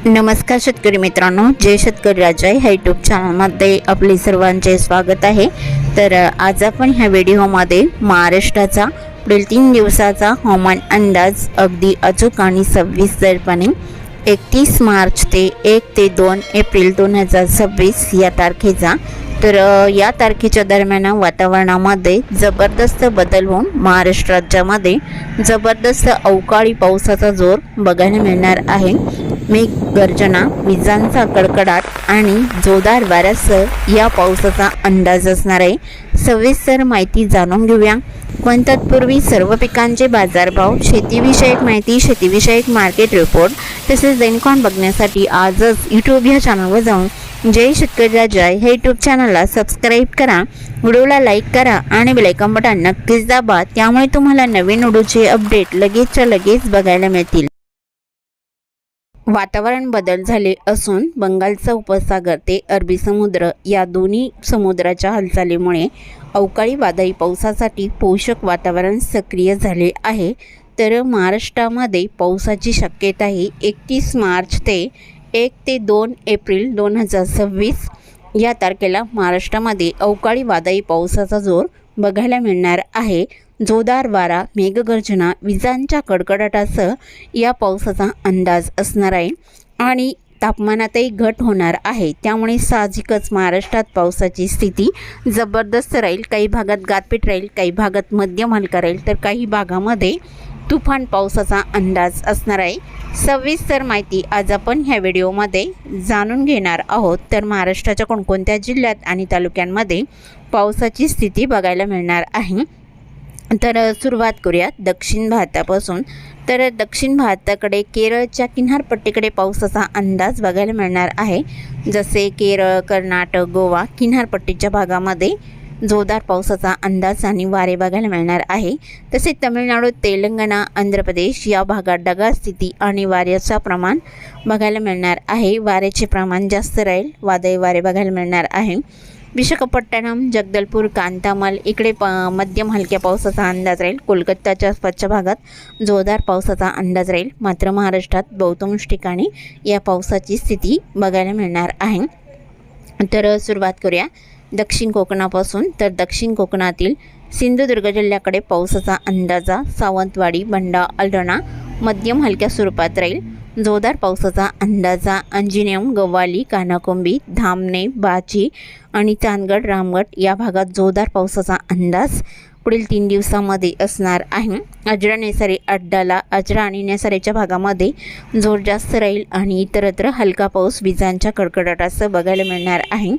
नमस्कार शेतकरी मित्रांनो, जय शेतकरी राजा ह्या यूट्यूब चॅनलमध्ये आपले सर्वांचे स्वागत आहे। तर आज आपण ह्या व्हिडिओमध्ये महाराष्ट्राचा पुढील 3 दिवसाचा हवामान अंदाज अगदी अचूक आणि सविस्तरपणे 31 मार्च ते 1 ते 2 एप्रिल 2026 या तारखेचा तर या तारखेच्या दरम्यान वातावरणामध्ये जबरदस्त बदल होऊन महाराष्ट्र राज्यामध्ये जबरदस्त अवकाळी पावसाचा जोर बघायला मिळणार आहे। मेघ गर्जना, विजांचा कडकडाट आणि जोरदार वाऱ्यासह या पावसाचा अंदाज असणार आहे। सविस्तर माहिती जाणून घेऊया, पण तत्पूर्वी सर्व पिकांचे बाजारभाव, शेतीविषयक माहिती, शेतीविषयक मार्केट रिपोर्ट तसेच दैनिकान बघण्यासाठी आजच यूट्यूब या चॅनलवर जाऊन जय शेतकरी राजा हे यूट्यूब चॅनलला सबस्क्राईब करा, व्हिडिओला लाईक करा आणि बेल आयकॉन बटन नक्कीच दाबा, त्यामुळे तुम्हाला नवीन व्हिडिओचे अपडेट लगेचच्या लगेच बघायला मिळतील। वातावरण बदल झाले असून बंगालचा उपसागर ते अरबी समुद्र या दोन्ही समुद्राच्या हालचालीमुळे अवकाळी वादळी पावसासाठी पोषक वातावरण सक्रिय झाले आहे। तर महाराष्ट्रामध्ये पावसाची शक्यता ही 31 मार्च ते 1 ते 2 एप्रिल 2026 या तारखेला महाराष्ट्रामध्ये अवकाळी वादळी पावसाचा जोर बघायला मिळणार आहे। जोरदार वारा, मेघगर्जना, विजांच्या कडकडाटासह या पावसाचा अंदाज असणार आहे आणि तापमानातही घट होणार आहे। त्यामुळे साहजिकच महाराष्ट्रात पावसाची स्थिती जबरदस्त राहील। काही भागात गारपीट राहील, काही भागात मध्यम हलका राहील, तर काही भागामध्ये तुफान पावसाचा अंदाज असणार आहे। सविस्तर माहिती आज आपण ह्या व्हिडिओमध्ये जाणून घेणार आहोत। तर महाराष्ट्राच्या कोणकोणत्या जिल्ह्यात आणि तालुक्यांमध्ये पावसाची स्थिती बघायला मिळणार आहे। तर सुरुवात करूयात दक्षिण भारतापासून। तर दक्षिण भारताकडे केरळच्या किनारपट्टीकडे पावसाचा अंदाज बघायला मिळणार आहे। जसे केरळ, कर्नाटक, गोवा किनारपट्टीच्या भागामध्ये जोरदार पावसाचा अंदाज आणि वारे बघायला मिळणार आहे। तसेच तामिळनाडू, तेलंगणा, आंध्र प्रदेश या भागात ढगाळ स्थिती आणि वाऱ्याचं प्रमाण बघायला मिळणार आहे। वाऱ्याचे प्रमाण जास्त राहील, वादळी वारे बघायला मिळणार आहे। विशाखापट्टणम, जगदलपूर, कांतामाल इकडे मध्यम हलक्या पावसाचा अंदाज राहील। कोलकाताच्या आसपासच्या भागात जोरदार पावसाचा अंदाज राहील। मात्र महाराष्ट्रात बहुतांश ठिकाणी या पावसाची स्थिती बघायला मिळणार आहे। तर सुरुवात करूया दक्षिण कोकणापासून। तर दक्षिण कोकणातील सिंधुदुर्ग जिल्ह्याकडे पावसाचा अंदाजा सावंतवाडी, बंडा, अल्टोना मध्यम हलक्या स्वरूपात राहील। जोरदार पावसाचा अंदाजा अंजनेयम, गव्हाली, कानाकोंबी, धामणे, बाची आणि चांदगड, रामगड या भागात जोरदार पावसाचा अंदाज पुढील 3 दिवसामध्ये असणार आहे। अजरा, नेसारे, अड्डाला, अजरा आणि नेसारेच्या भागामध्ये जोर जास्त राहील आणि इतरत्र हलका पाऊस विजांच्या कडकडाटासह बघायला मिळणार आहे।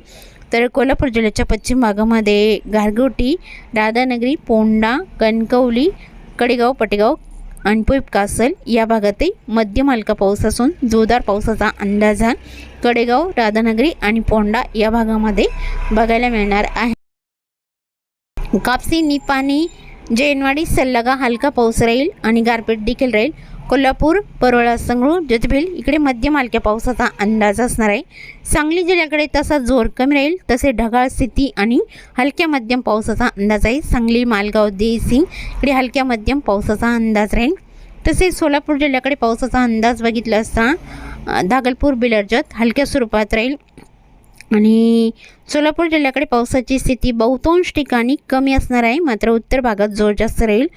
तर कोल्हापूर जिल्ह्याच्या पश्चिम भागामध्ये गारगोटी, राधानगरी, पोंडा, कणकवली, कडेगाव, पटेगाव आणि पुईप कासल या भागातही मध्यम हलका पाऊस असून जोरदार पावसाचा अंदाज हा कडेगाव, राधानगरी आणि पोंडा या भागामध्ये बघायला मिळणार आहे। कापसी, निपाणी, जैनवाडी, सल्लागा हलका पाऊस राहील आणि गारपीट देखील राहील। कोल्हापूर, परोळा, संगरूळ, ज्योतिबेल इकडे मध्यम हलक्या पावसाचा अंदाज असणार आहे। सांगली जिल्ह्याकडे तसा जोर कमी राहील, तसे ढगाळ स्थिती आणि हलक्या मध्यम पावसाचा अंदाज आहे। सांगली, मालगाव, देसिंग इकडे हलक्या मध्यम पावसाचा अंदाज राहील। तसेच सोलापूर जिल्ह्याकडे पावसाचा अंदाज बघितला असता दागलपूर, बिलर्जत हलक्या स्वरूपात राहील आणि सोलापूर जिल्ह्याकडे पावसाची स्थिती बहुतांश ठिकाणी कमी असणार आहे। मात्र उत्तर भागात जोर जास्त राहील।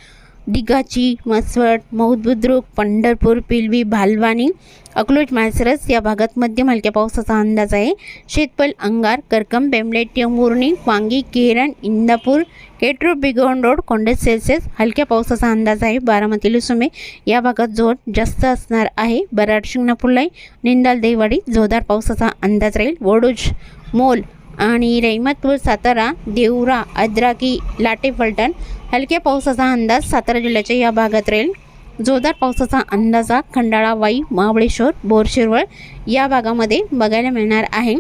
दिघाची, मसवड, मौद बुद्रुक, पंढरपूर, पिलवी, भालवानी, अकलूज, माळसरस या भागात मध्यम हलक्या पावसाचा अंदाज आहे। शेतपल, अंगार, करकम, बेंबलेट, टेंभुर्णी, वांगी, केरन, इंदापूर, केटरूर, बिगवण रोड, कोंडेज सेल्सिअस हलक्या पावसाचा अंदाज आहे। बारामती, लुसुमे या भागात जोर जास्त असणार आहे। बराड, शिंगणापूरलाई, निंदाल, देवाडी जोरदार पावसाचा अंदाज राहील। वडूज, मोल आणि रहिमतपूर, सातारा, देवरा, अद्राकी, लाटे, फलटण हलक्या पावसाचा अंदाज सातारा जिल्ह्याच्या या भागात राहील। जोरदार पावसाचा अंदाजा खंडाळा, वाई, महाबळेश्वर, बोरशिरवळ या भागामध्ये बघायला मिळणार आहे।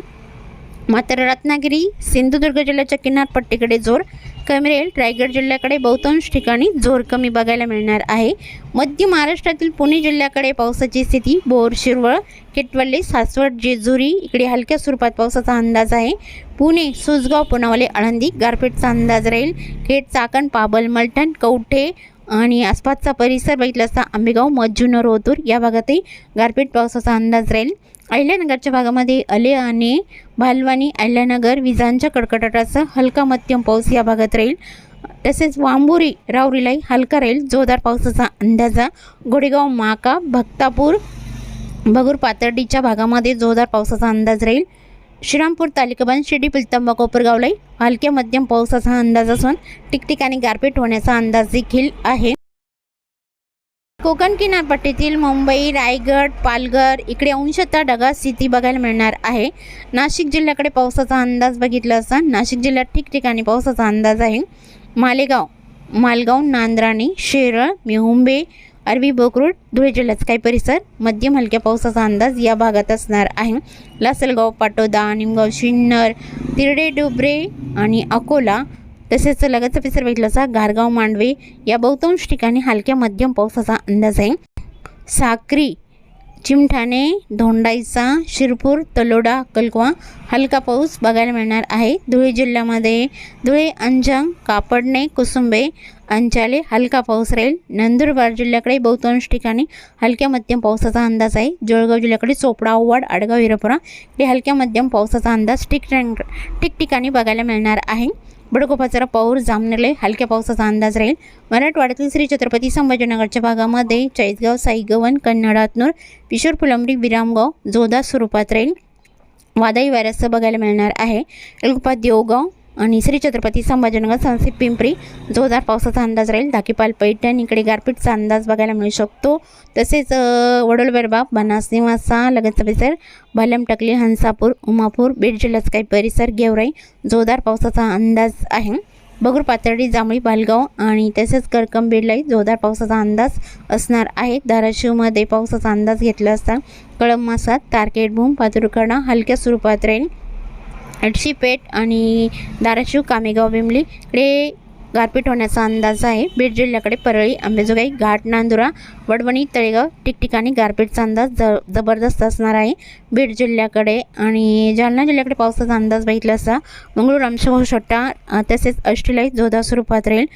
मात्र रत्नागिरी, सिंधुदुर्ग जिल्ह्याच्या किनारपट्टीकडे जोर कमी राहील। रायगड जिल्ह्याकडे बहुतांश ठिकाणी जोर कमी बघायला मिळणार आहे। मध्य महाराष्ट्रातील पुणे जिल्ह्याकडे पावसाची स्थिती बोर, शिरवळ, केटवल्ली, सासवड, जेजुरी इकडे हलक्या स्वरूपात पावसाचा अंदाज आहे। पुणे, सुसगाव, पुनावले, आळंदी गारपीटचा अंदाज राहील। खेड, चाकण, पाबल, मलठण, कवठे आणि आसपासचा परिसर बघितला असता आंबेगाव, मज्जुनर, ओतूर या भागातही गारपीट पावसाचा अंदाज राहील. अहिल्यानगरच्या भागामध्ये अले आणि भालवानी, अहिल्यानगर विजांच्या कडकडाटासह हलका मध्यम पाऊस या भागात राहील. तसेच वांबुरी, राऊरीलाही हलका राहील. जोरदार पावसाचा अंदाजा गोडेगाव, माका, भक्तापूर, भगूर, पाथर्डीच्या भागामध्ये जोरदार पावसाचा अंदाज राहील. श्रीरामपूर तालुकाबंद, शिर्डी, पिलतंबा, कोपरगावलाही हलक्या मध्यम पावसाचा अंदाज असून ठिकठिकाणी गारपीट होण्याचा अंदाज देखील आहे. कोकण किनारपट्टीतील मुंबई, रायगड, पालघर इकडे अंशतः ढगाळ स्थिती बघायला मिळणार आहे. नाशिक जिल्ह्याकडे पावसाचा अंदाज बघितला असता नाशिक जिल्ह्यात ठिकठिकाणी पावसाचा अंदाज आहे. मालगाव, नांद्राणी, शेरळ, मेहुंबे, अरबी, बोकरूड, धुळे जिल्ह्याचा काही परिसर मध्यम हलक्या पावसाचा अंदाज या भागात असणार आहे. लासलगाव, पाटोदा, निमगाव, सिन्नर, तिरडे, डुबरे आणि अकोला तसेच लगतचा परिसर बघितला असता गारगाव, मांडवे या बहुतांश ठिकाणी हलक्या मध्यम पावसाचा अंदाज आहे. साक्री, चिमठाणे, धोंडाईचा, शिरपूर, तलोडा, कलकवा हलका पाऊस बघायला मिळणार आहे. धुळे जिल्ह्यामध्ये धुळे, अंजंग, कापडणे, कुसुंबे, अंचाले हलका पाऊस राहील. नंदुरबार जिल्ह्याकडे बहुतांश ठिकाणी हलक्या मध्यम पावसाचा अंदाज आहे. जळगाव जिल्ह्याकडे चोपडा, ओवाड, आडगाव, हिरापुरा इकडे हलक्या मध्यम पावसाचा अंदाज ठिकठिकाणी बघायला मिळणार आहे. बडगोपाचरा, पौर, जामनेरला हलक्या पावसाचा अंदाज राहील. मराठवाड्यातील श्री छत्रपती संभाजीनगरच्या भागामध्ये चाळीसगाव, साईगव्हाण, कन्नड, हातनूर, पिशोर, फुलंब्री, विरामगाव जोरदार स्वरूपात राहील. वादळी वाऱ्यासह बघायला मिळणार आहे. एलकुपा, देवगाव आणि श्री छत्रपती संभाजीनगर, संसी, पिंपरी जोरदार पावसाचा अंदाज राहील. धाकीपाल, पैठण इकडे गारपीटचा अंदाज बघायला मिळू शकतो. तसेच वडोलबेरबा, बनास, निवासा लगतचा परिसर, भालम, टकली, हंसापूर, उमापूर, बीड जिल्ह्याचा काही परिसर, गेवराई जोरदार पावसाचा अंदाज आहे. भगूर, पाथर्डी, जांभळी, बालगाव आणि तसेच करकम, बीडलाही जोरदार पावसाचा अंदाज असणार आहे. धाराशिवमध्ये पावसाचा अंदाज घेतला असता कळंब, मासात, तारकेट, भूम, पातुरकडा हलक्या स्वरूपात राहील. पेठ आणि धाराशिव, कामेगाव, बिमली इकडे गारपीट होण्याचा अंदाज आहे. बीड जिल्ह्याकडे परळी, अंबेजोगाई, घाट, नांदुरा, वडवणी, तळेगाव ठिकठिकाणी गारपीटचा अंदाज जबरदस्त असणार आहे. बीड जिल्ह्याकडे आणि जालना जिल्ह्याकडे पावसाचा अंदाज बघितला असता मंगळूर, रामशेगाव, छोटा तसेच अष्टीलाई जोरदार स्वरूपात राहील.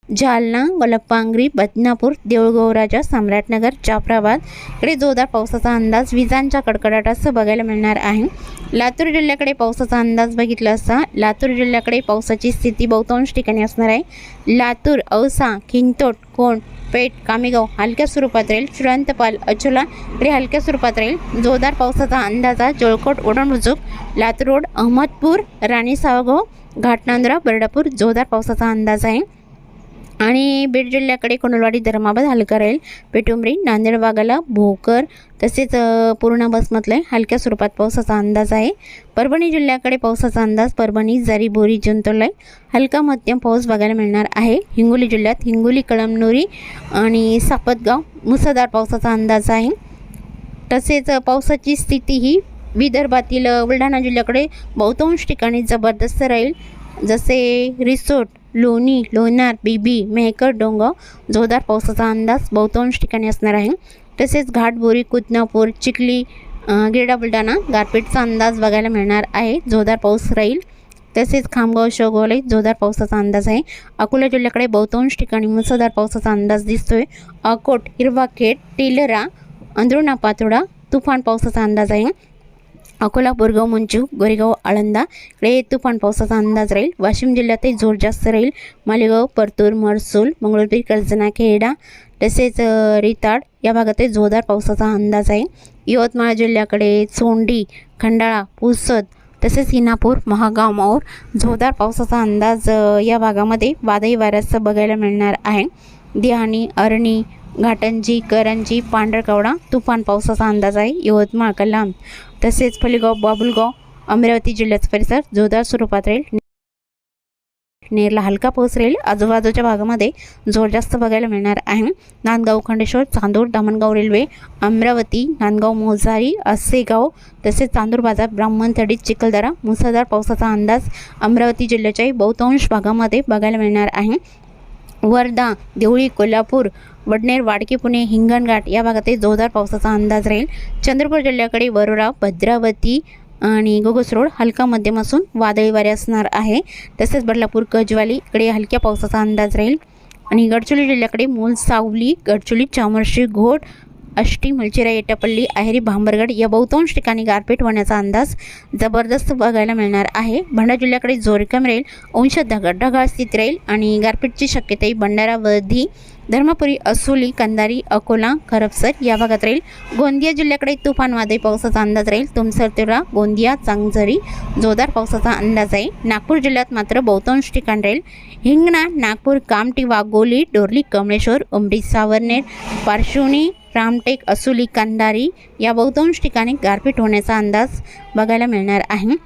जालना, गोलप्पांगरी, बदनापूर, देऊळगौराजा, सम्राटनगर, जाफराबाद इकडे जोरदार पावसाचा अंदाज विजांच्या कडकडाटासह बघायला मिळणार आहे. लातूर जिल्ह्याकडे पावसाचा अंदाज बघितला असता लातूर जिल्ह्याकडे पावसाची स्थिती बहुतांश ठिकाणी असणार आहे. लातूर, औसा, खिंतोट, कोंड, पेठ, कामेगाव हलक्या स्वरूपात राहील. श्रीरंतपाल, अचोला इकडे हलक्या स्वरूपात राहील. जोरदार पावसाचा अंदाजा जळकोट, ओढणबुजुक, लातूर रोड, अहमदपूर, राणी सावगाव, घाटनांदुरा, बर्डापूर जोरदार पावसाचा अंदाज आहे. आणि बीड जिल्ह्याकडे कोंडलवाडी, धर्माबाद हलका राहील. पेटुंबरी, नांदेड, वाघाला, भोकर तसेच पूर्ण बसमधले हलक्या स्वरूपात पावसाचा अंदाज आहे. परभणी जिल्ह्याकडे पावसाचा अंदाज परभणी, जरी, बोरी, जिंतूरला हलका मध्यम पाऊस बघायला मिळणार आहे. हिंगोली जिल्ह्यात हिंगोली, कळमनुरी आणि सापतगाव मुसळधार पावसाचा अंदाज आहे. तसेच पावसाची स्थिती ही विदर्भातील बुलढाणा जिल्ह्याकडे बहुतांश ठिकाणी जबरदस्त राहील. जसे रिसोड, लोणी, लोणार, बीबी, मेहकर, डोंगाव जोरदार पावसाचा अंदाज बहुतांश ठिकाणी असणार आहे. तसेच घाटबोरी, कुतनापूर, चिखली, गिरडा, बुलढाणा गारपीटचा अंदाज बघायला मिळणार आहे. जोरदार पाऊस राहील. तसेच खामगाव, शेवगावलाही जोरदार पावसाचा अंदाज आहे. अकोला जिल्ह्याकडे बहुतांश ठिकाणी मुसळधार पावसाचा अंदाज दिसतोय. अकोट, हिरवाखेड, टेलरा, अंदरुणा, पातोडा तुफान पावसाचा अंदाज आहे. अकोला, बोरगाव, मंचू, गोरेगाव, आळंदा इकडे तुफान पावसाचा अंदाज राहील. वाशिम जिल्ह्यातही जोर जास्त राहील. मालेगाव, परतूर, महसूल, मंगळुरपीर, कर्जना, खेडा तसेच रिताड या भागातही जोरदार पावसाचा अंदाज आहे. यवतमाळ जिल्ह्याकडे चोंडी, खंडाळा, पुसद तसेच हिनापूर, महागाव, माऊर जोरदार पावसाचा अंदाज या भागामध्ये वादळी वाऱ्यासह बघायला मिळणार आहे. देहाणी, अरणी, घाटंजी, करंजी, पांढरकवडा तुफान पावसाचा अंदाज आहे. यवतमाळ, कल्याण तसेच फलेगाव, बाबुलगाव, अमरावती जिल्ह्याचा परिसर जोरदार स्वरूपात राहील. नेरला हलका पाऊस राहील. आजूबाजूच्या भागामध्ये जोर जास्त बघायला मिळणार आहे. नांदगाव, खंडेश्वर, चांदूर, दामणगाव रेल्वे, अमरावती, नांदगाव, मोजारी, असेगाव तसेच चांदूर बाजार, ब्राह्मणथडी, चिखलदरा मुसळधार पावसाचा अंदाज अमरावती जिल्ह्याच्याही बहुतांश भागामध्ये बघायला मिळणार आहे. वर्धा, देवळी, कोल्हापूर, वडनेर, वाडकी, पुणे, हिंगणघाट या भागातही जोरदार पावसाचा अंदाज राहील. चंद्रपूर जिल्ह्याकडे वरोरा, भद्रावती आणि गोगस रोड हलका मध्यम असून वादळी वारे असणार आहे. तसेच बदलापूर, कजवाली इकडे हलक्या पावसाचा अंदाज राहील. आणि गडचिरोली जिल्ह्याकडे मूल, सावली, गडचिरोली, चामोर्शी, घोट, आष्टी, मुलचिरा, एटापल्ली, आहेरी, भांबरगड या बहुतांश ठिकाणी गारपीट होण्याचा अंदाज जबरदस्त बघायला मिळणार आहे. भंडारा जिल्ह्याकडे जोरकम राहील, अंशतः ढगाळ स्थिती राहील आणि गारपीटची शक्यताही भंडारा, वर्धी, धर्मपुरी, असोली, कंधारी, अकोला, खरबसर या भागात राहील. गोंदिया जिल्ह्याकडे तुफान वादळी पावसाचा अंदाज राहील. तुमसर, गोंदिया, चांगझरी जोरदार पावसाचा अंदाज आहे. नागपूर जिल्ह्यात मात्र बहुतांश ठिकाण राहील. हिंगणा, नागपूर, कामठी, वाघोली, डोरली, कमळेश्वर, उमरी, सावरनेर, पारशिवनी, रामटेक, असोली, कंधारी या बहुतांश ठिकाणी गारपीट होण्याचा अंदाज बघायला मिळणार आहे.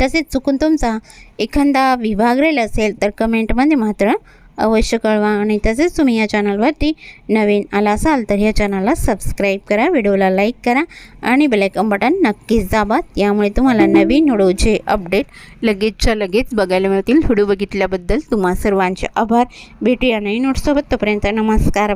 तसेच चुकून तुमचा एखादा विभाग राहिला असेल तर कमेंटमध्ये मात्र अवश्य कळवा. आणि तसेच तुम्ही या चॅनलवरती नवीन आला असाल तर या चॅनलला सबस्क्राईब करा, व्हिडिओला लाईक करा आणि बेल आयकॉन बटन नक्कीच दाबा. यामुळे तुम्हाला नवीन व्हिडिओचे अपडेट लगेचच्या लगेच बघायला मिळतील. व्हिडिओ बघितल्याबद्दल तुम्हा सर्वांचे आभार. भेटूया नवीन नोट्ससोबत. तोपर्यंत नमस्कार.